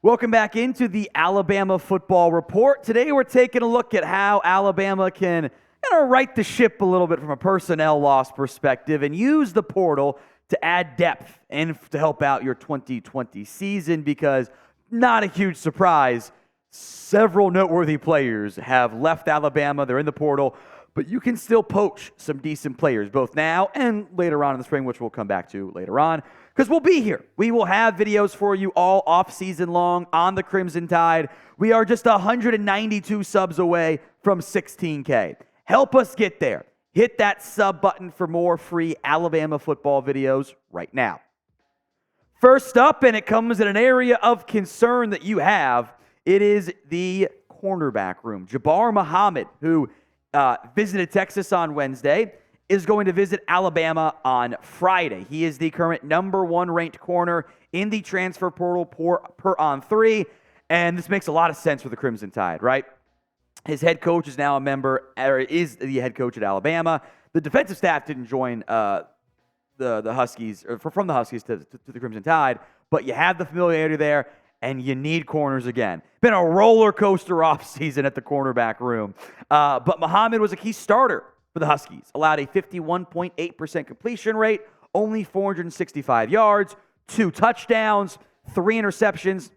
Welcome back into the Alabama Football Report. Today we're taking a look at how Alabama can right the ship a little bit from a personnel loss perspective and use the portal to add depth and to help out your 2020 season, because not a huge surprise, several noteworthy players have left Alabama. They're in the portal, but you can still poach some decent players both now and later on in the spring, which we'll come back to later on, because we'll be here. We will have videos for you all off-season long on the Crimson Tide. We are just 192 subs away from 16K. Help us get there. Hit that sub button for more free Alabama football videos right now. First up, and it comes in an area of concern that you have, it is the cornerback room. Jabbar Muhammad, who visited Texas on Wednesday, is going to visit Alabama on Friday. He is the current number 1 ranked corner in the transfer portal per on 3, and this makes a lot of sense for the Crimson Tide, right? His head coach is now a member, or is the head coach at Alabama. The defensive staff didn't join the Huskies, or from the Huskies to the Crimson Tide, but you have the familiarity there, and you need corners again. Been a roller coaster offseason at the cornerback room. But Muhammad was a key starter for the Huskies. Allowed a 51.8% completion rate, only 465 yards, 2 touchdowns, 3 interceptions,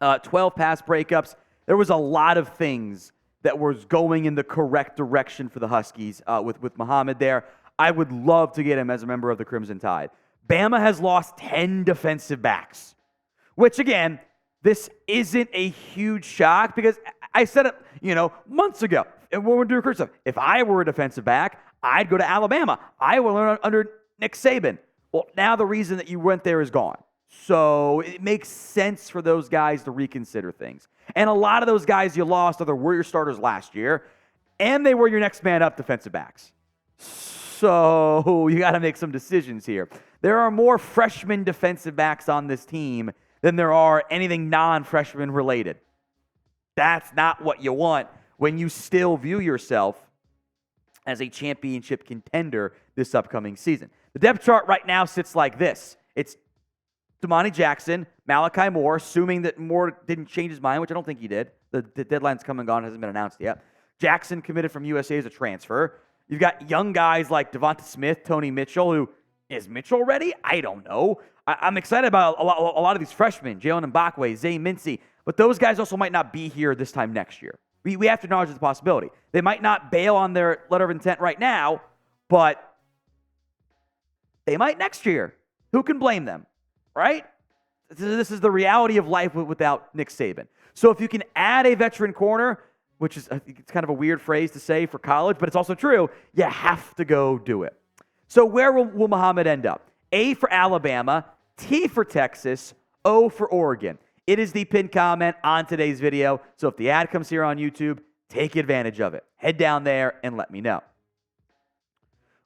12 pass breakups. There was a lot of things that was going in the correct direction for the Huskies with Muhammad there. I would love to get him as a member of the Crimson Tide. Bama has lost 10 defensive backs, which, again, this isn't a huge shock, because I said it, months ago, and when we're doing recruit stuff, if I were a defensive back, I'd go to Alabama. I would learn under Nick Saban. Well, now the reason that you went there is gone. So it makes sense for those guys to reconsider things. And a lot of those guys you lost either were your starters last year, and they were your next man up defensive backs. So you got to make some decisions here. There are more freshman defensive backs on this team than there are anything non-freshman related. That's not what you want when you still view yourself as a championship contender this upcoming season. The depth chart right now sits like this. It's Damani Jackson, Malachi Moore, assuming that Moore didn't change his mind, which I don't think he did. The deadline's come and gone, hasn't been announced yet. Jackson committed from USA as a transfer. You've got young guys like Devonta Smith, Tony Mitchell, who, is Mitchell ready? I don't know. I'm excited about a lot of these freshmen, Jalen Mbakwe, Zay Mincy, but those guys also might not be here this time next year. We have to acknowledge the possibility. They might not bail on their letter of intent right now, but they might next year. Who can blame them, right? This is the reality of life without Nick Saban. So if you can add a veteran corner, which is it's kind of a weird phrase to say for college, but it's also true, you have to go do it. So where will Muhammad end up? A for Alabama, T for Texas, O for Oregon. It is the pinned comment on today's video. So if the ad comes here on YouTube, take advantage of it. Head down there and let me know.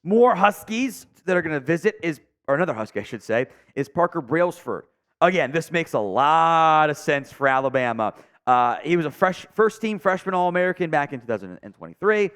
More Huskies that are going to visit or another Husky, I should say, is Parker Brailsford. Again, this makes a lot of sense for Alabama. He was a first-team freshman All-American back in 2023.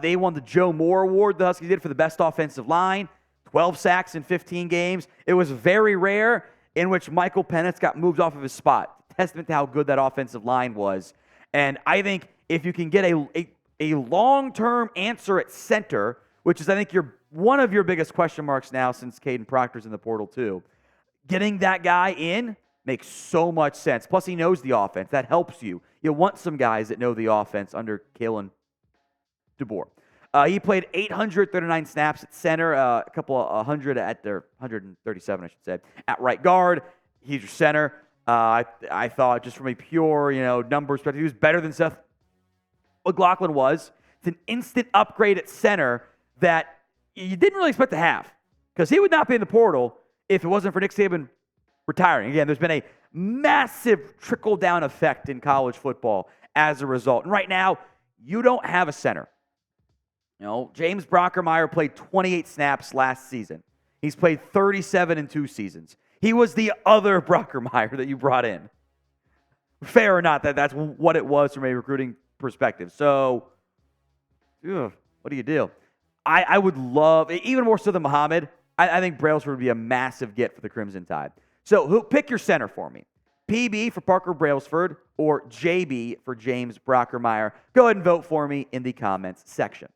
They won the Joe Moore Award, the Huskies did, for the best offensive line. 12 sacks in 15 games. It was very rare in which Michael Penix got moved off of his spot. Testament to how good that offensive line was. And I think if you can get a long-term answer at center, which is, I think, one of your biggest question marks now since Kaydn Proctor's in the portal too, getting that guy in makes so much sense. Plus, he knows the offense. That helps you. You want some guys that know the offense under Kalen DeBoer. He played 839 snaps at center, a couple of 100 at their 137, I should say, at right guard. He's your center. I thought just from a pure, numbers perspective, he was better than Seth McLaughlin was. It's an instant upgrade at center that you didn't really expect to have, because he would not be in the portal if it wasn't for Nick Saban retiring. Again, there's been a massive trickle-down effect in college football as a result. And right now, you don't have a center. James Brockermeyer played 28 snaps last season. He's played 37 in 2 seasons. He was the other Brockermeyer that you brought in. Fair or not, that's what it was from a recruiting perspective. So, what do you do? I would love, even more so than Muhammad, I think Brailsford would be a massive get for the Crimson Tide. So pick your center for me. PB for Parker Brailsford, or JB for James Brockermeyer. Go ahead and vote for me in the comments section.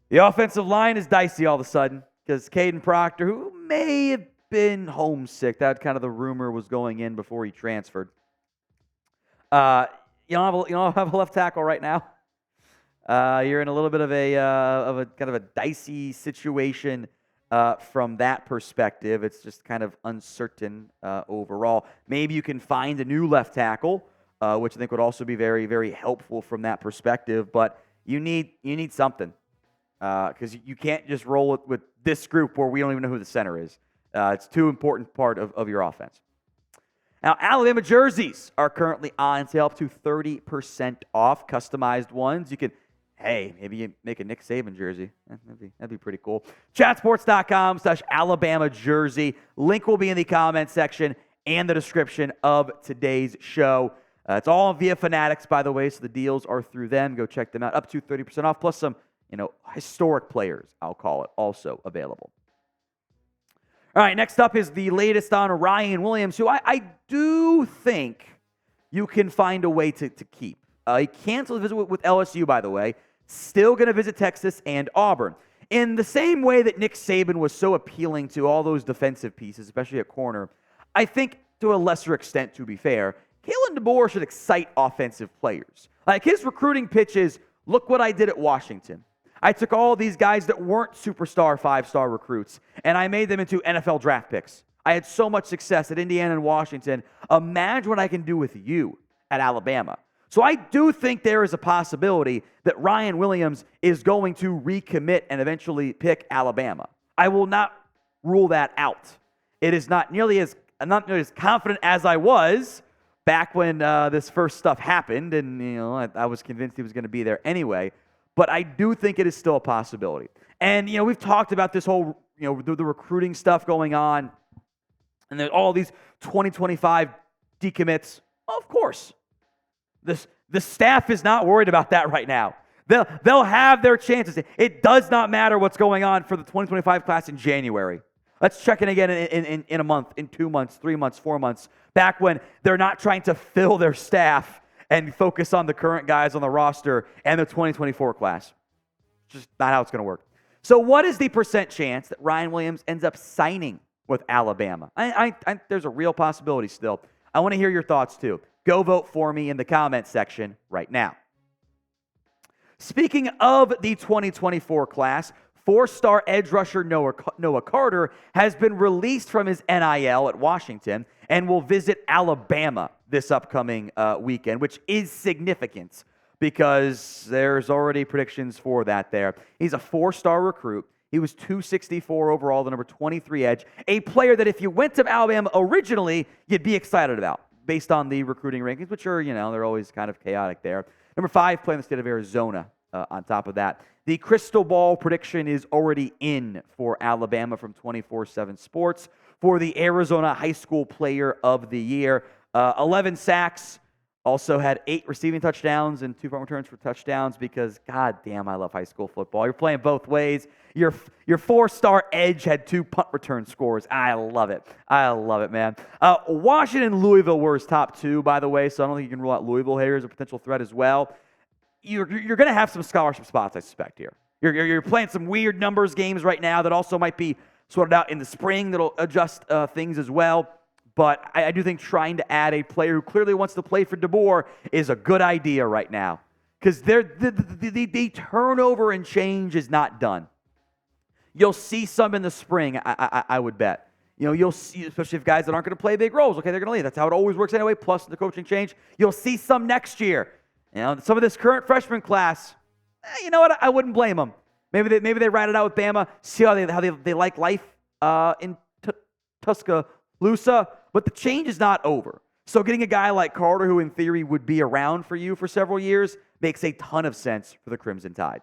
The offensive line is dicey all of a sudden because Kaydn Proctor, who may have been homesick, that kind of the rumor was going in before he transferred. You don't have a left tackle right now. You're in a little bit of a kind of a dicey situation from that perspective. It's just kind of uncertain overall. Maybe you can find a new left tackle, which I think would also be very, very helpful from that perspective. But you need something because you can't just roll it with this group where we don't even know who the center is. It's too important part of your offense. Now, Alabama jerseys are currently on sale up to 30% off, customized ones. You can, maybe you make a Nick Saban jersey. That'd be pretty cool. Chatsports.com/Alabama jersey. Link will be in the comment section and the description of today's show. It's all via Fanatics, by the way, so the deals are through them. Go check them out. Up to 30% off, plus some, historic players, I'll call it, also available. All right, next up is the latest on Ryan Williams, who I do think you can find a way to keep. He canceled his visit with LSU, by the way. Still going to visit Texas and Auburn. In the same way that Nick Saban was so appealing to all those defensive pieces, especially at corner, I think to a lesser extent, to be fair, Kalen DeBoer should excite offensive players. Like his recruiting pitch is, look what I did at Washington. I took all these guys that weren't superstar, five-star recruits, and I made them into NFL draft picks. I had so much success at Indiana and Washington. Imagine what I can do with you at Alabama. So I do think there is a possibility that Ryan Williams is going to recommit and eventually pick Alabama. I will not rule that out. It is I'm not nearly as confident as I was back when this first stuff happened, and I was convinced he was going to be there anyway. But I do think it is still a possibility. And, we've talked about this whole, the recruiting stuff going on. And there's all these 2025 decommits. Of course. The staff is not worried about that right now. They'll have their chances. It does not matter what's going on for the 2025 class in January. Let's check in again in a month, in 2 months, 3 months, 4 months. Back when they're not trying to fill their staff and focus on the current guys on the roster and the 2024 class. Just not how it's going to work. So what is the percent chance that Ryan Williams ends up signing with Alabama? There's a real possibility still. I want to hear your thoughts too. Go vote for me in the comments section right now. Speaking of the 2024 class, 4-star edge rusher Noah Carter has been released from his NIL at Washington and will visit Alabama this upcoming weekend, which is significant because there's already predictions for that there. He's a 4-star recruit. He was 264 overall, the number 23 edge, a player that if you went to Alabama originally, you'd be excited about based on the recruiting rankings, which are, they're always kind of chaotic there. Number 5, playing the state of Arizona on top of that. The crystal ball prediction is already in for Alabama from 24/7 Sports for the Arizona High School Player of the Year. 11 sacks, also had 8 receiving touchdowns and 2 punt returns for touchdowns because, god damn, I love high school football. You're playing both ways. Your 4-star edge had 2 punt return scores. I love it. I love it, man. Washington and Louisville were his top 2, by the way, so I don't think you can rule out Louisville here as a potential threat as well. You're going to have some scholarship spots, I suspect, here. You're playing some weird numbers games right now that also might be sorted out in the spring that'll adjust things as well. But I do think trying to add a player who clearly wants to play for DeBoer is a good idea right now because the turnover and change is not done. You'll see some in the spring, I would bet. You'll see, especially if guys that aren't going to play big roles, okay, they're going to leave. That's how it always works anyway, plus the coaching change. You'll see some next year. Some of this current freshman class, you know what? I wouldn't blame them. Maybe they ride it out with Bama, see how they like life in Tuscaloosa, but the change is not over. So getting a guy like Carter, who in theory would be around for you for several years, makes a ton of sense for the Crimson Tide.